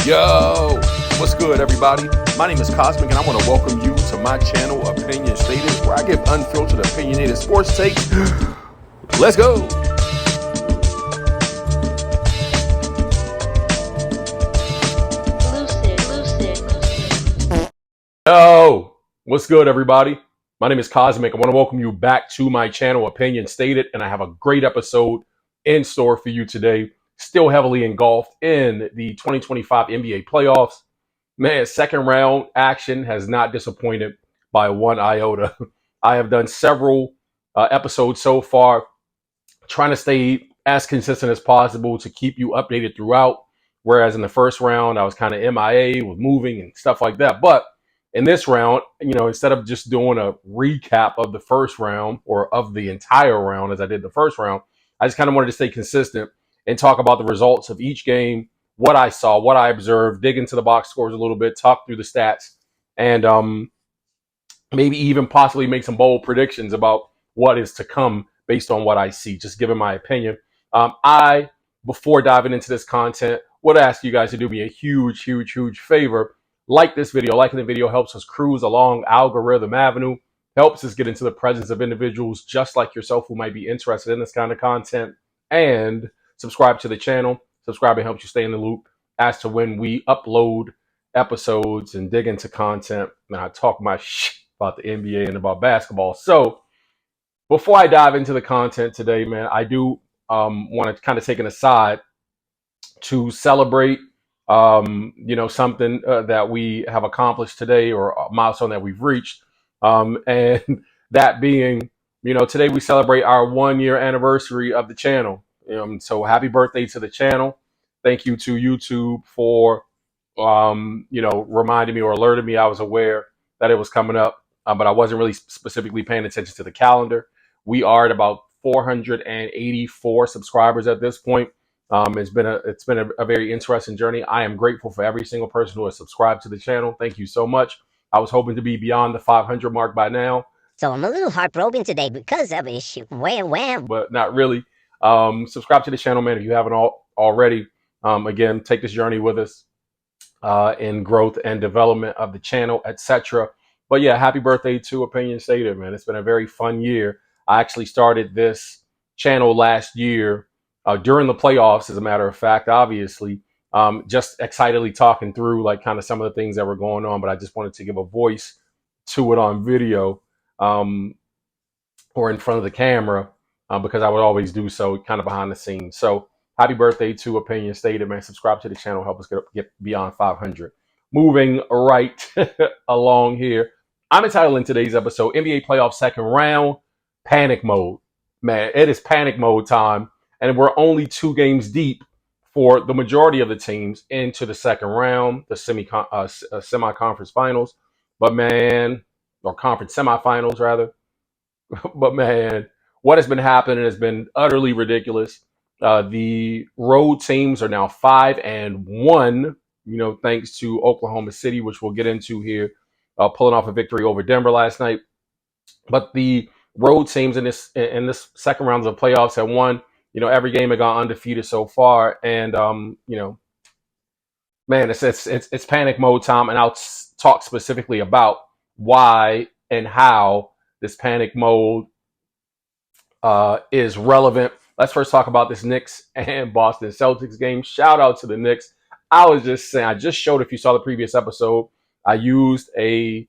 Yo, what's good, everybody? My name is Cosmic, and I want to welcome you to my channel, Opinion Stated, where I give unfiltered, opinionated sports takes. Let's go. Yo, what's good, everybody? My name is Cosmic. I want to welcome you back to my channel, Opinion Stated, and I have a great episode in store for you today. Still heavily engulfed in the 2025 NBA playoffs. Man, second round action has not disappointed by one iota. I have done several episodes so far, trying to stay as consistent as possible to keep you updated throughout. Whereas in the first round, I was kind of MIA with moving and stuff like that. But in this round, instead of just doing a recap of the first round or of the entire round as I did the first round, I just kind of wanted to stay consistent and talk about the results of each game, what I saw, what I observed, dig into the box scores a little bit, talk through the stats, and maybe even possibly make some bold predictions about what is to come based on what I see, just giving my opinion. Before diving into this content, would ask you guys to do me a huge, huge, huge favor. Like this video. Liking the video helps us cruise along algorithm avenue, helps us get into the presence of individuals just like yourself who might be interested in this kind of content, and subscribe to the channel. Subscribing helps you stay in the loop as to when we upload episodes and dig into content. And I talk my shit about the NBA and about basketball. So before I dive into the content today, man, I do want to kind of take an aside to celebrate, something that we have accomplished today, or a milestone that we've reached. And that being, today we celebrate our 1 year anniversary of the channel. So happy birthday to the channel. Thank you to YouTube for, reminding me or alerting me. I was aware that it was coming up, but I wasn't really specifically paying attention to the calendar. We are at about 484 subscribers at this point. It's been a very interesting journey. I am grateful for every single person who has subscribed to the channel. Thank you so much. I was hoping to be beyond the 500 mark by now. So I'm a little heartbroken today because of it. Wham. But not really. Subscribe to the channel, man, if you haven't already. Again, take this journey with us in growth and development of the channel, etc. But yeah, happy birthday to Opinion Stated, man. It's been a very fun year. I actually started this channel last year during the playoffs, as a matter of fact, obviously. Just excitedly talking through like kind of some of the things that were going on, but I just wanted to give a voice to it on video or in front of the camera because I would always do so kind of behind the scenes. So happy birthday to Opinion Stated, man. Subscribe to the channel. Help us get beyond 500. Moving right along here. I'm entitling today's episode, NBA Playoff Second Round, Panic Mode. Man, it is panic mode time. And we're only 2 games deep for the majority of the teams into the second round, the semi-conference finals. But man, or conference semifinals rather. But man, what has been happening has been utterly ridiculous. The road teams are now 5-1, thanks to Oklahoma City, which we'll get into here, pulling off a victory over Denver last night. But the road teams in this second round of the playoffs have won. Every game had gone undefeated so far, and man, it's panic mode time, and I'll talk specifically about why and how this panic mode is relevant. Let's first talk about this Knicks and Boston Celtics game. Shout out to the Knicks. I was just saying, I just showed, if you saw the previous episode, I used a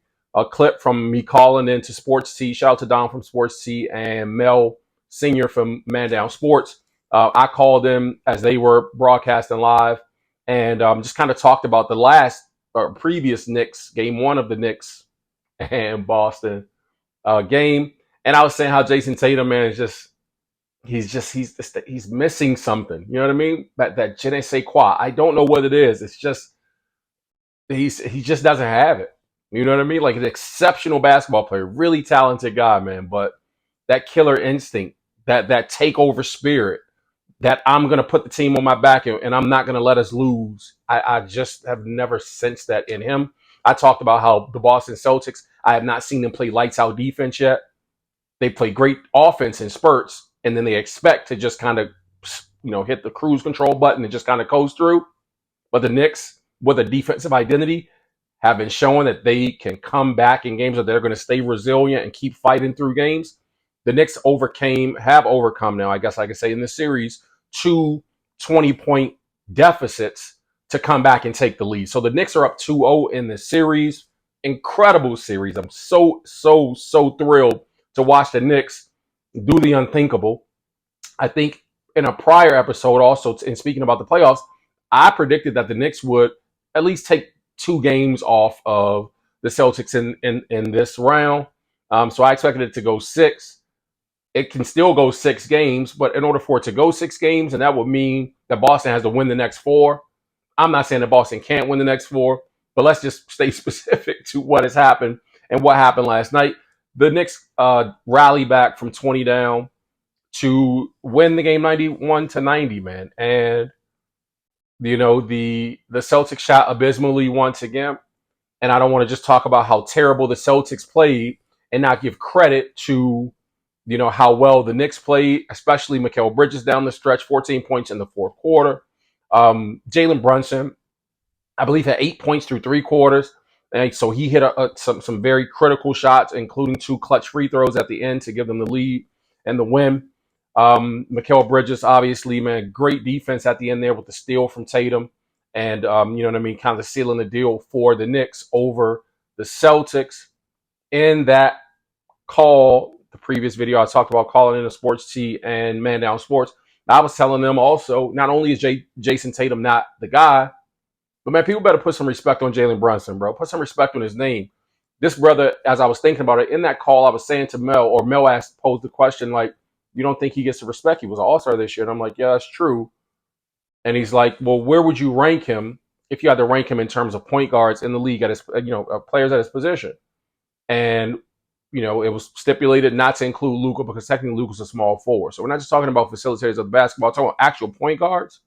clip from me calling into Sports T. Shout out to Don from Sports T and Mel Senior from Man Down Sports. I called them as they were broadcasting live and just kind of talked about the last or previous Knicks, game 1 of the Knicks and Boston game. And I was saying how Jason Tatum, man, is he's missing something. You know what I mean? That je ne sais quoi. I don't know what it is. It's just he just doesn't have it. You know what I mean? Like an exceptional basketball player, really talented guy, man. But that killer instinct, that takeover spirit, that I'm going to put the team on my back and I'm not going to let us lose. I just have never sensed that in him. I talked about how the Boston Celtics, I have not seen them play lights out defense yet. They play great offense in spurts, and then they expect to just kind of, hit the cruise control button and just kind of coast through. But the Knicks, with a defensive identity have been showing that they can come back in games, that they're going to stay resilient and keep fighting through games. The Knicks have overcome now, I guess I could say, in this series, two 20-point deficits to come back and take the lead. So the Knicks are up 2-0 in this series. Incredible series. I'm so thrilled to watch the Knicks do the unthinkable. I think in a prior episode also, in speaking about the playoffs, I predicted that the Knicks would at least take 2 games off of the Celtics in this round. So I expected it to go 6. It can still go 6 games, but in order for it to go 6 games, and that would mean that Boston has to win the next 4. I'm not saying that Boston can't win the next 4, but let's just stay specific to what has happened and what happened last night. The Knicks rally back from 20 down to win the game 91-90, man. And the Celtics shot abysmally once again. And I don't want to just talk about how terrible the Celtics played and not give credit to how well the Knicks played, especially Mikal Bridges down the stretch, 14 points in the fourth quarter. Jalen Brunson, I believe, had 8 points through 3 quarters. And so he hit some very critical shots, including 2 clutch free throws at the end to give them the lead and the win. Mikal Bridges, obviously, man, great defense at the end there with the steal from Tatum. And, you know what I mean, kind of sealing the deal for the Knicks over the Celtics. In that call, the previous video, I talked about calling in a sports tee and Man Down Sports. I was telling them also, not only is Jason Tatum not the guy, but, man, people better put some respect on Jalen Brunson, bro. Put some respect on his name. This brother, as I was thinking about it, in that call, I was saying to Mel, or Mel posed the question, like, you don't think he gets the respect? He was an all-star this year. And I'm like, yeah, that's true. And he's like, well, where would you rank him if you had to rank him in terms of point guards in the league at his, players at his position? And, it was stipulated not to include Luka because technically Luka's a small forward. So we're not just talking about facilitators of the basketball, we're talking about actual point guards.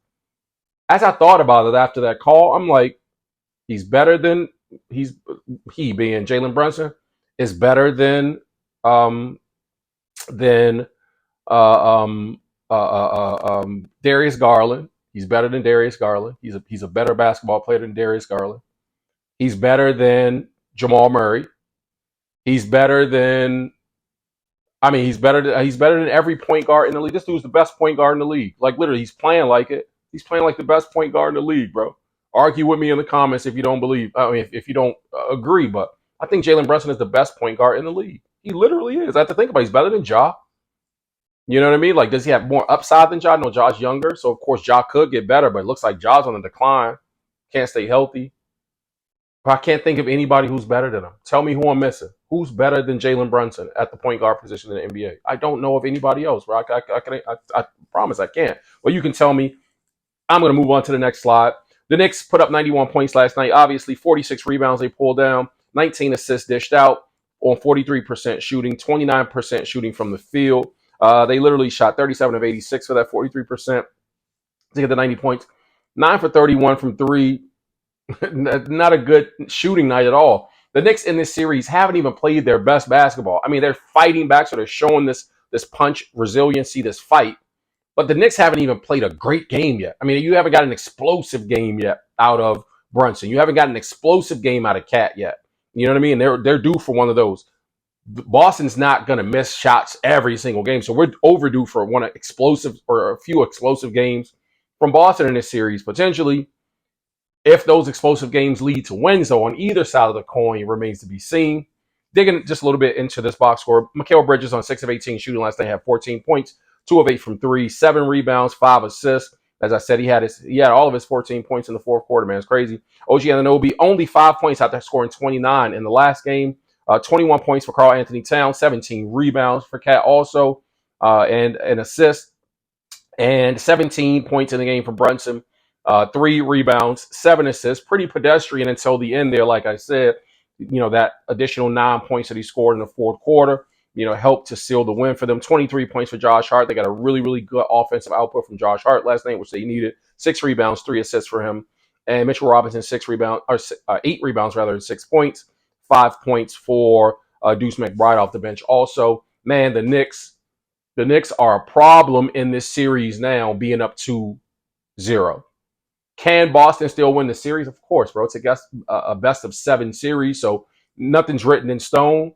As I thought about it after that call, I'm like, he being Jalen Brunson is better than Darius Garland. He's better than Darius Garland. He's a better basketball player than Darius Garland. He's better than Jamal Murray. He's better than he's better than every point guard in the league. This dude's the best point guard in the league. Like, literally, he's playing like it. He's playing like the best point guard in the league, bro. Argue with me in the comments if you don't believe. If you don't agree, but I think Jalen Brunson is the best point guard in the league. He literally is. I have to think about it. He's better than Ja. You know what I mean? Like, does he have more upside than Ja? No, Ja's younger, so of course Ja could get better, but it looks like Ja's on the decline. Can't stay healthy. But I can't think of anybody who's better than him. Tell me who I'm missing. Who's better than Jalen Brunson at the point guard position in the NBA? I don't know of anybody else, bro. I promise I can't. Well, you can tell me. I'm going to move on to the next slide. The Knicks put up 91 points last night. Obviously, 46 rebounds they pulled down, 19 assists dished out on 43% shooting, 29% shooting from the field. They literally shot 37 of 86 for that 43% to get the 90 points. 9 for 31 from 3. Not a good shooting night at all. The Knicks in this series haven't even played their best basketball. I mean, they're fighting back, so they're showing this punch, resiliency, this fight. But the Knicks haven't even played a great game yet. I mean, you haven't got an explosive game yet out of Brunson. You haven't got an explosive game out of Cat yet. You know what I mean? They're due for one of those. Boston's not going to miss shots every single game, so we're overdue for one explosive or a few explosive games from Boston in this series potentially. If those explosive games lead to wins, though, on either side of the coin remains to be seen. Digging just a little bit into this box score, Mikal Bridges on 6 of 18 shooting last night had 14 points, 2 of 8 from 3, 7 rebounds, 5 assists. As I said, he had all of his 14 points in the fourth quarter, man. It's crazy. OG Anunoby, only 5 points after scoring 29 in the last game. 21 points for Karl Anthony Towns, 17 rebounds for Cat also, and an assist, and 17 points in the game for Brunson. 3 rebounds, 7 assists. Pretty pedestrian until the end there, like I said. That additional 9 points that he scored in the fourth quarter, helped to seal the win for them. 23 points for Josh Hart. They got a really, really good offensive output from Josh Hart last night, which they needed. 6 rebounds, 3 assists for him. And Mitchell Robinson, 8 rebounds rather, and 6 points. 5 points for Deuce McBride off the bench. Also, man, the Knicks are a problem in this series now, being up 2-0. Can Boston still win the series? Of course, bro. It's a best of 7 series, so nothing's written in stone.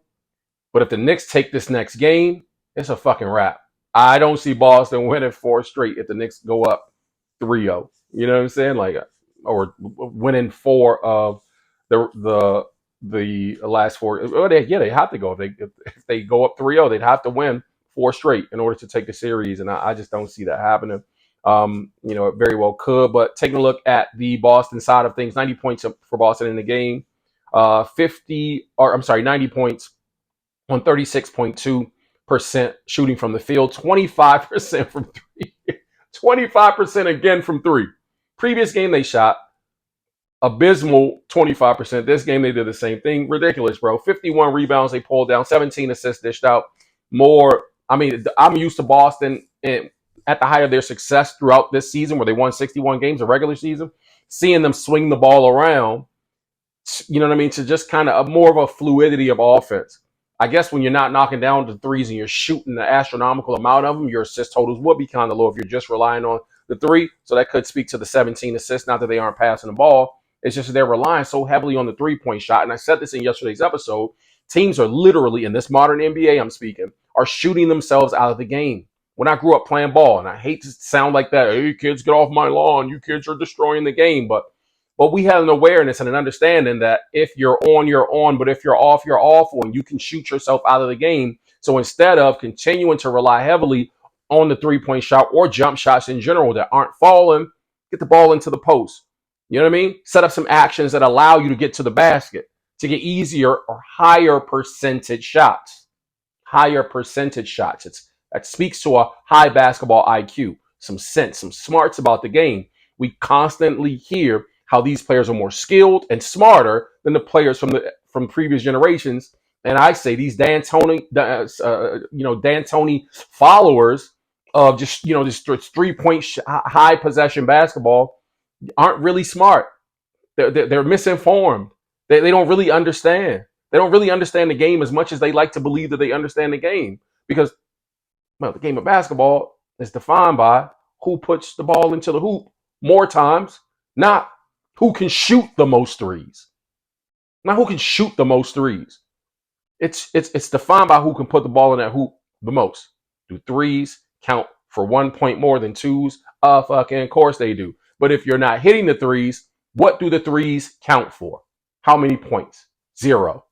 But if the Knicks take this next game, it's a fucking wrap. I don't see Boston winning 4 straight if the Knicks go up 3-0. You know what I'm saying? Like, or winning 4 of the last 4. Well, they have to go. If they go up 3-0, they'd have to win 4 straight in order to take the series, and I just don't see that happening. It very well could, but taking a look at the Boston side of things, 90 points for Boston in the game, 90 points on 36.2% shooting from the field, 25% from three, 25% again from three. Previous game they shot abysmal 25%. This game they did the same thing. Ridiculous, bro. 51 rebounds they pulled down, 17 assists dished out. More. I mean, I'm used to Boston at the height of their success throughout this season, where they won 61 games a regular season, seeing them swing the ball around. You know what I mean? To just kind of more of a fluidity of offense. I guess when you're not knocking down the threes and you're shooting an astronomical amount of them, your assist totals would be kind of low if you're just relying on the three. So that could speak to the 17 assists. Not that they aren't passing the ball. It's just that they're relying so heavily on the three-point shot. And I said this in yesterday's episode. Teams are literally, in this modern NBA I'm speaking, are shooting themselves out of the game. When I grew up playing ball, and I hate to sound like that, hey, kids, get off my lawn. You kids are destroying the game. But we have an awareness and an understanding that if you're on, you're on. But if you're off, and you can shoot yourself out of the game. So instead of continuing to rely heavily on the three-point shot or jump shots in general that aren't falling, get the ball into the post. You know what I mean? Set up some actions that allow you to get to the basket, to get easier or higher percentage shots. Higher percentage shots. That speaks to a high basketball IQ, some sense, some smarts about the game. We constantly hear how these players are more skilled and smarter than the players from previous generations. And I say these D'Antoni followers of just 3-point high possession basketball aren't really smart. They're misinformed. They don't really understand. They don't really understand the game as much as they like to believe that they understand the game. Because, well, the game of basketball is defined by who puts the ball into the hoop more times, not who can shoot the most threes. Not who can shoot the most threes. It's defined by who can put the ball in that hoop the most. Do threes count for 1 point more than twos? Fucking course they do. But if you're not hitting the threes, what do the threes count for? How many points? Zero.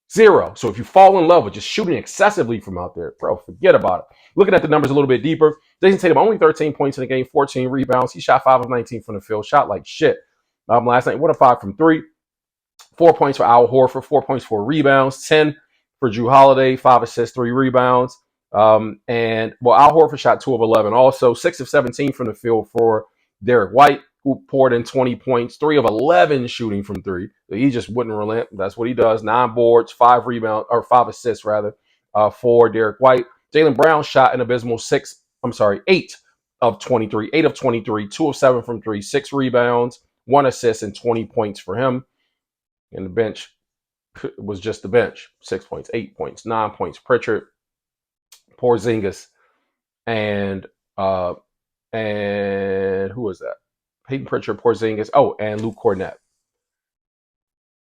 So if you fall in love with just shooting excessively from out there, bro, forget about it. Looking at the numbers a little bit deeper, Jason Tatum only 13 points in the game, 14 rebounds. He shot 5 of 19 from the field, shot like shit. Last night, 1 of 5 from 3. 4 points for Al Horford, 4 points, 4 rebounds, 10 for Drew Holiday, 5 assists, 3 rebounds. Al Horford shot 2 of 11. Also, 6 of 17 from the field for Derek White, who poured in 20 points, 3 of 11 shooting from 3. So he just wouldn't relent. That's what he does. 9 boards, 5 rebounds, or 5 assists rather, for Derek White. Jaylen Brown shot an abysmal 8 of 23. 8 of 23, 2 of 7 from 3, 6 rebounds, 1 assist, and 20 points for him. And the bench was just the bench. 6 points, 8 points, 9 points. Pritchard, Porzingis, and who was that? Peyton Pritchard, Porzingis. Oh, and Luke Cornett.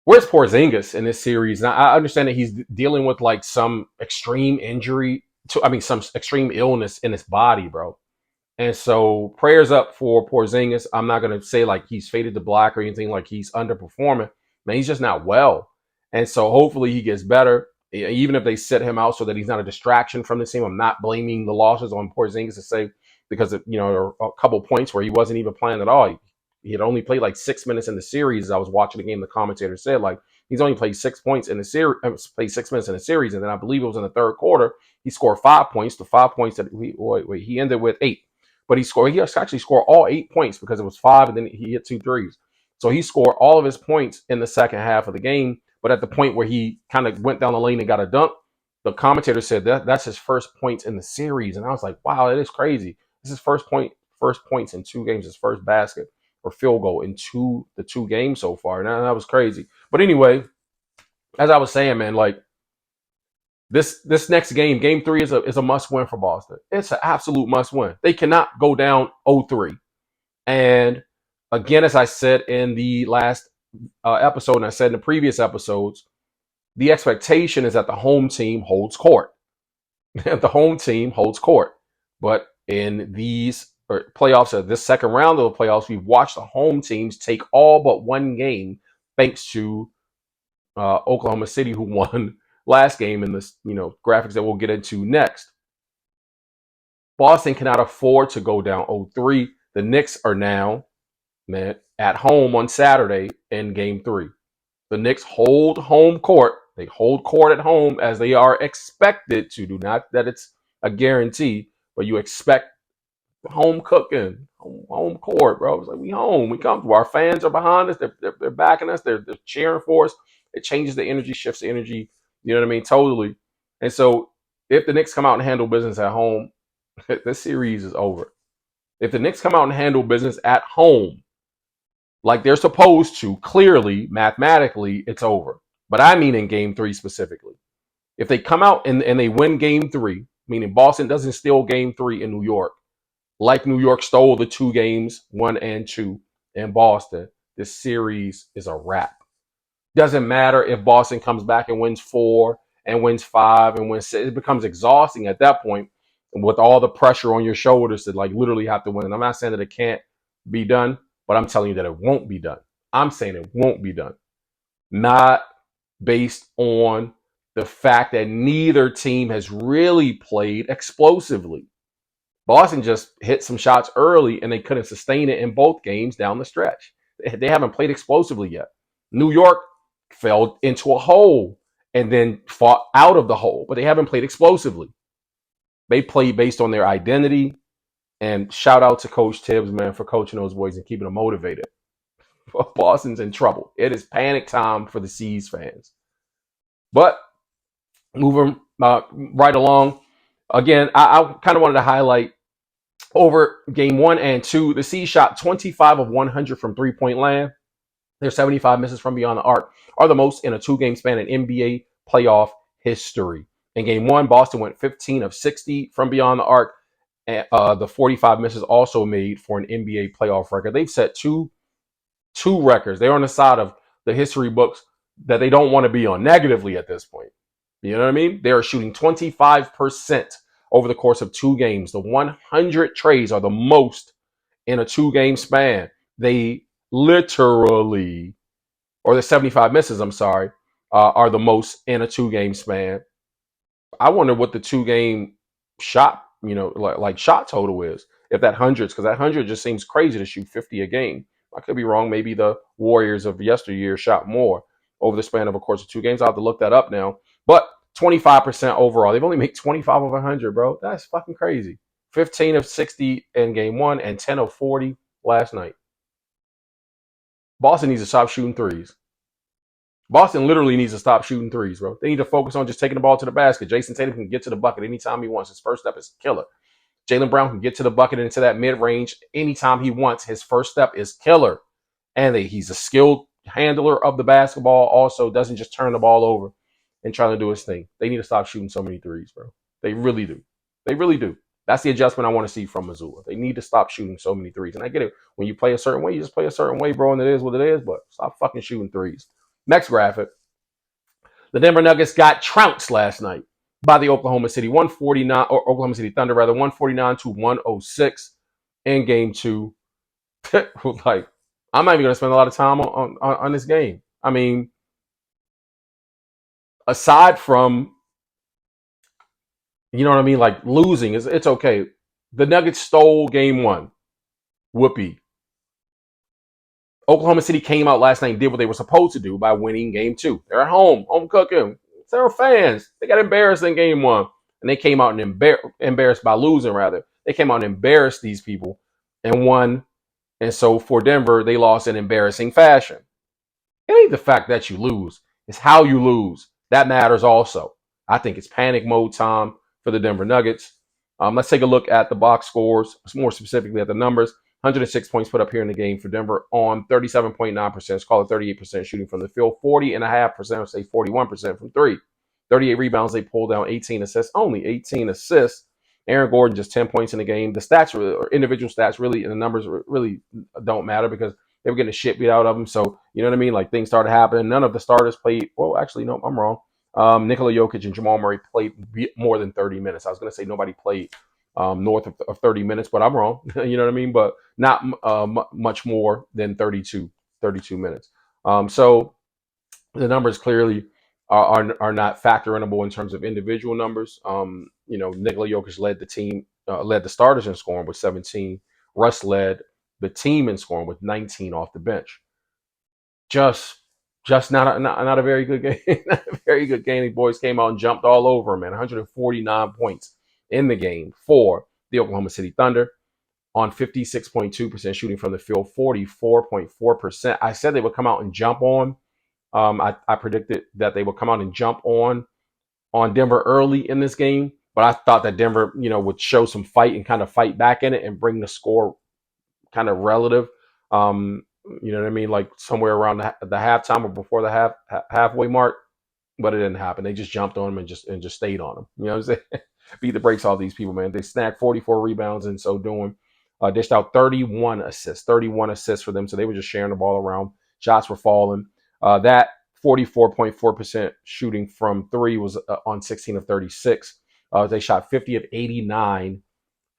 Where's Porzingis in this series? Now, I understand that he's dealing with like some extreme injury, some extreme illness in his body, bro. And so prayers up for Porzingis. I'm not going to say like he's faded to black or anything like he's underperforming. Man, he's just not well. And so hopefully he gets better, even if they sit him out so that he's not a distraction from the team. I'm not blaming the losses on Porzingis to say because there are a couple points where he wasn't even playing at all. He had only played like 6 minutes in the series. As I was watching the game, the commentator said like he's only played 6 points in the series, played 6 minutes in the series, and then I believe it was in the third quarter he scored 5 points. The 5 points that he ended with 8, but he actually scored all 8 points because it was 5 and then he hit 2 threes. So he scored all of his points in the second half of the game. But at the point where he kind of went down the lane and got a dunk, the commentator said that's his first points in the series. And I was like, wow, that is crazy. This is first points in 2 games, his first basket or field goal in the 2 games so far. Now that was crazy. But anyway, as I was saying, man, like this next game, game 3 is a must win for Boston. It's an absolute must win. They cannot go down 0-3. And Again, as I said in the last episode, and I said in the previous episodes, the expectation is that the home team holds court. The home team holds court. But in these playoffs, or this second round of the playoffs, we've watched the home teams take all but one game, thanks to Oklahoma City, who won last game in this, graphics that we'll get into next. Boston cannot afford to go down 0-3. The Knicks are now, man, at home on Saturday in game 3. The Knicks hold home court. They hold court at home as they are expected to do. Not that it's a guarantee, but you expect home cooking, home court, bro. It's like we home, we comfortable. Our fans are behind us. They're backing us. They're cheering for us. It changes the energy, shifts the energy. You know what I mean? Totally. And so if the Knicks come out and handle business at home, this series is over. If the Knicks come out and handle business at home like they're supposed to, clearly, mathematically, it's over. But I mean in game 3 specifically. If they come out and they win game 3, meaning Boston doesn't steal game 3 in New York, like New York stole the 2 games, 1 and 2 in Boston, this series is a wrap. Doesn't matter if Boston comes back and wins 4 and wins 5 and wins 6. It becomes exhausting at that point with all the pressure on your shoulders to like literally have to win. And I'm not saying that it can't be done, but I'm telling you that it won't be done. I'm saying it won't be done. Not based on the fact that neither team has really played explosively. Boston just hit some shots early and they couldn't sustain it in both games down the stretch. They haven't played explosively yet. New York fell into a hole and then fought out of the hole, but they haven't played explosively. They play based on their identity. And shout out to Coach Tibbs, man, for coaching those boys and keeping them motivated. Boston's in trouble. It is panic time for the C's fans. But moving right along, again, I kind of wanted to highlight over game 1 and 2, the C's shot 25 of 100 from three-point land. Their 75 misses from beyond the arc are the most in a 2-game span in NBA playoff history. In game 1, Boston went 15 of 60 from beyond the arc. And the 45 misses also made for an NBA playoff record. They've set two records. They're on the side of the history books that they don't want to be on negatively at this point. You know what I mean? They are shooting 25% over the course of 2 games. The 100 trays are the most in a 2-game span. They literally, or the 75 misses, I'm sorry, are the most in a 2-game span. I wonder what the 2-game shot, like shot total is. If that hundreds, because that 100 just seems crazy to shoot 50 a game. I could be wrong. Maybe the Warriors of yesteryear shot more over the span of a course of 2 games. I'll have to look that up now. But 25% overall. They've only made 25 of 100, bro. That's fucking crazy. 15 of 60 in game 1 and 10 of 40 last night. Boston needs to stop shooting threes. Boston literally needs to stop shooting threes, bro. They need to focus on just taking the ball to the basket. Jason Tatum can get to the bucket anytime he wants. His first step is killer. Jaylen Brown can get to the bucket and into that mid-range anytime he wants. His first step is killer. And he's a skilled handler of the basketball. Also doesn't just turn the ball over and try to do his thing. They need to stop shooting so many threes, bro. They really do. They really do. That's the adjustment I want to see from Missoula. They need to stop shooting so many threes. And I get it. When you play a certain way, you just play a certain way, bro, and it is what it is. But stop fucking shooting threes. Next graphic. The Denver Nuggets got trounced last night by the Oklahoma City 149, or Oklahoma City Thunder rather, 149 to 106 in game 2. Like, I'm not even going to spend a lot of time on this game. I mean, aside from, you know what I mean, like losing, it's okay. The Nuggets stole game 1. Whoopee. Oklahoma City came out last night and did what they were supposed to do by winning game 2. They're at home cooking. They're fans. They got embarrassed in game 1. And they came out and embarrassed by losing, rather. They came out and embarrassed these people and won. And so for Denver, they lost in embarrassing fashion. It ain't the fact that you lose. It's how you lose. That matters also. I think it's panic mode time for the Denver Nuggets. Let's take a look at the box scores, more specifically at the numbers. 106 points put up here in the game for Denver on 37.9%. Let's call it 38% shooting from the field. 40.5%, or say 41% from 3. 38 rebounds. They pulled down 18 assists. Only 18 assists. Aaron Gordon just 10 points in the game. The stats or individual stats really and the numbers really don't matter because they were getting the shit beat out of them. So you know what I mean? Like things started happening. None of the starters played. Well, actually, no, I'm wrong. Nikola Jokic and Jamal Murray played more than 30 minutes. I was going to say nobody played north of 30 minutes, but I'm wrong. You know what I mean? But not much more than 32 minutes. So the numbers clearly are not factorable in terms of individual numbers. Nikola Jokic led the team, led the starters in scoring with 17. Russ led the team in scoring with 19 off the bench. Just, just not a very good game. Not a very good game. The boys came out and jumped all over him, man. 149 points in the game for the Oklahoma City Thunder on 56.2% shooting from the field, 44.4%. I said they would come out and jump on. I predicted that they would come out and jump on Denver early in this game, but I thought that Denver, would show some fight and kind of fight back in it and bring the score kind of relative. You know what I mean, like somewhere around the halftime or before the halfway mark, but it didn't happen. They just jumped on them and just stayed on them. You know what I'm saying? Beat the brakes off these people, man. They snagged 44 rebounds and so doing. Dished out 31 assists for them. So they were just sharing the ball around. Shots were falling. That 44.4% shooting from three was on 16 of 36. They shot 50 of 89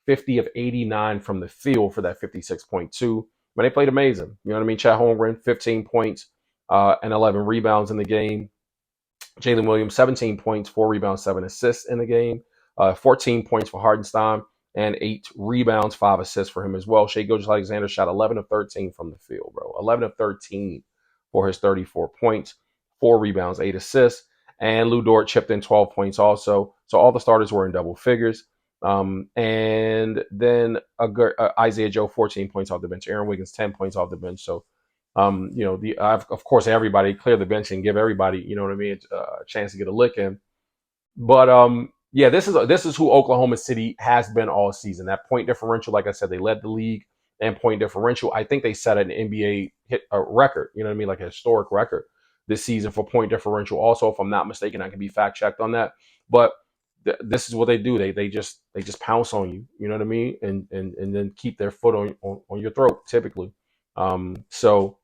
from the field for that 56.2. But they played amazing. You know what I mean? Chet Holmgren, 15 points and 11 rebounds in the game. Jalen Williams, 17 points, 4 rebounds, 7 assists in the game. 14 points for Hardenstein and 8 rebounds, 5 assists for him as well. Shai Gilgeous-Alexander shot 11 of 13 from the field, bro. 11 of 13 for his 34 points, 4 rebounds, 8 assists. And Lou Dort chipped in 12 points also. So all the starters were in double figures. And then Isaiah Joe, 14 points off the bench. Aaron Wiggins, 10 points off the bench. So of course, everybody clear the bench and give everybody, you know what I mean, a chance to get a lick in. But yeah, this is who Oklahoma City has been all season. That point differential, like I said, they led the league in point differential. I think they set an NBA record, you know what I mean, like a historic record this season for point differential. Also, if I'm not mistaken, I can be fact checked on that. But this is what they do. They just pounce on you, you know what I mean, and then keep their foot on your throat typically. So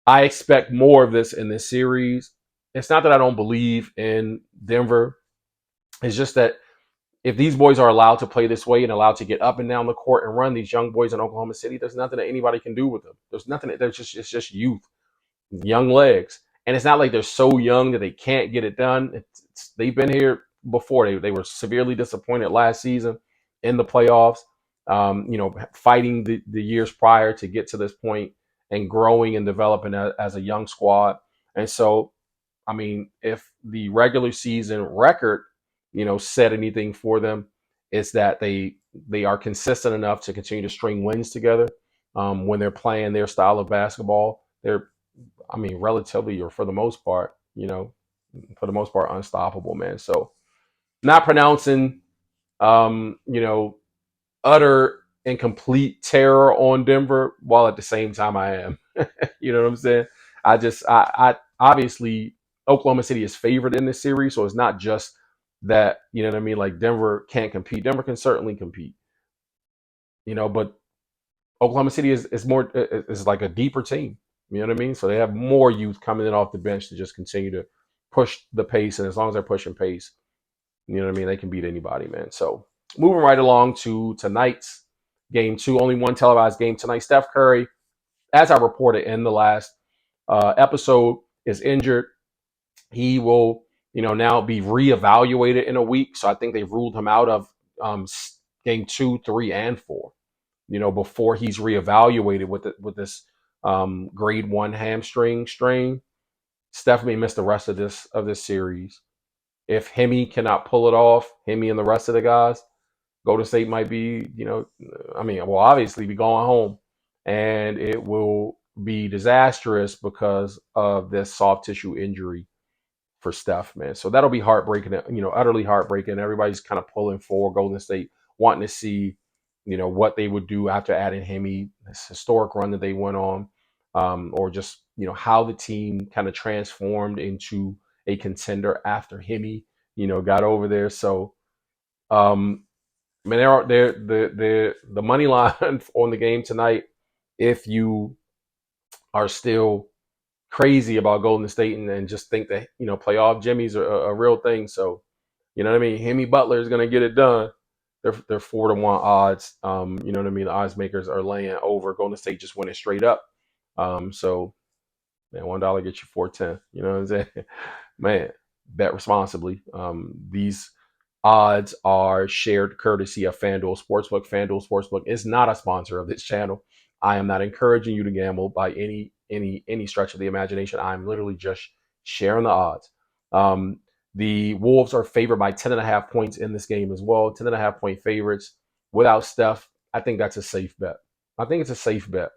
I expect more of this in this series. It's not that I don't believe in Denver. It's just that if these boys are allowed to play this way and allowed to get up and down the court and run, these young boys in Oklahoma City, there's nothing that anybody can do with them. There's nothing. It's just youth, young legs, and it's not like they're so young that they can't get it done. They've been here before. They were severely disappointed last season in the playoffs. Fighting the years prior to get to this point and growing and developing as a young squad. And so, I mean, if the regular season record, said anything for them, it's that they are consistent enough to continue to string wins together when they're playing their style of basketball. They're, I mean, relatively or for the most part, unstoppable, man. So not pronouncing, um, you know, utter and complete terror on Denver, while at the same time I am. You know what I'm saying? I obviously Oklahoma City is favored in this series, so it's not just that, you know what I mean, like Denver can't compete. Denver can certainly compete, but Oklahoma City is more is like a deeper team. You know what I mean? So they have more youth coming in off the bench to just continue to push the pace, and as long as they're pushing pace, you know what I mean, they can beat anybody, man. So moving right along to tonight's game two, only one televised game tonight. Steph Curry, as I reported in the last episode, is injured. He will, now be reevaluated in a week. So I think they've ruled him out of game 2, 3, and 4. Before he's reevaluated with this grade 1 hamstring strain. Steph may miss the rest of this series. If Hemi cannot pull it off, Hemi and the rest of the guys, Golden State might be, obviously be going home, and it will be disastrous because of this soft tissue injury for Steph, man. So that'll be heartbreaking, utterly heartbreaking. Everybody's kind of pulling for Golden State, wanting to see, what they would do after adding Hemi, this historic run that they went on, or just, how the team kind of transformed into a contender after Hemi, got over there. So, um, I mean, the money line on the game tonight. If you are still crazy about Golden State and just think that playoff Jimmy's a real thing, so you know what I mean. Hemi Butler is going to get it done. They're 4-1 odds. You know what I mean. The odds makers are laying over. Golden State just winning straight up. So man, $1 gets you 410. You know what I'm saying? Man, bet responsibly. These odds are shared courtesy of FanDuel Sportsbook. FanDuel Sportsbook is not a sponsor of this channel. I am not encouraging you to gamble by any stretch of the imagination. I'm literally just sharing the odds. The Wolves are favored by 10.5 points in this game as well. 10.5 point favorites without Steph. I think that's a safe bet. I think it's a safe bet.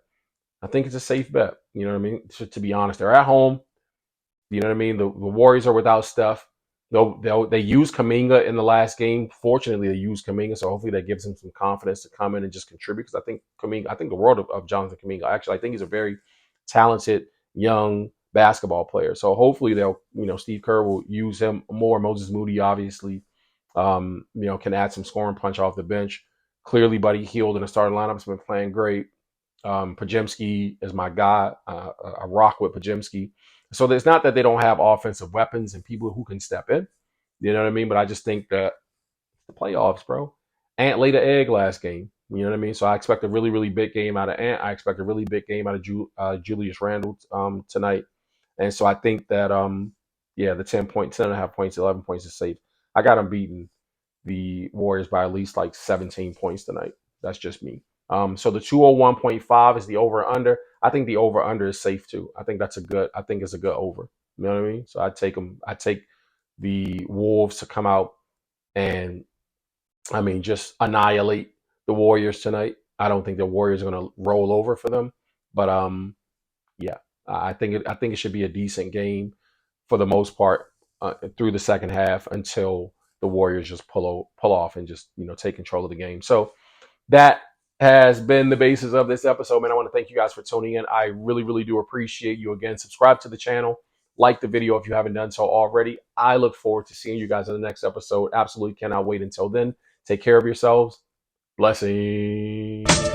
I think it's a safe bet. You know what I mean? To be honest, they're at home. You know what I mean? The Warriors are without Steph. They used Kuminga in the last game. Fortunately, they used Kuminga, so hopefully that gives him some confidence to come in and just contribute. Because I think the world of Jonathan Kuminga. Actually, I think he's a very talented young basketball player. So hopefully Steve Kerr will use him more. Moses Moody obviously, can add some scoring punch off the bench. Clearly, Buddy Hield in the starting lineup has been playing great. Pajemski is my guy. I rock with Pajemski. So it's not that they don't have offensive weapons and people who can step in. You know what I mean? But I just think that the playoffs, bro. Ant laid an egg last game. You know what I mean? So I expect a really, really big game out of Ant. I expect a really big game out of Julius Randle tonight. And so I think that the 10.5 points, 11 points is safe. I got them beating the Warriors by at least like 17 points tonight. That's just me. So the 201.5 is the over under. I think the over under is safe too. I think I think it's a good over. You know what I mean? So I take them. I take the Wolves to come out and just annihilate the Warriors tonight. I don't think the Warriors are going to roll over for them, but yeah, I think it should be a decent game for the most part through the second half until the Warriors just pull off and just take control of the game. So that has been the basis of this episode, man. I want to thank you guys for tuning in. I really, really do appreciate you. Again, subscribe to the channel, like the video if you haven't done so already. I look forward to seeing you guys in the next episode. Absolutely cannot wait until then. Take care of yourselves. Blessings.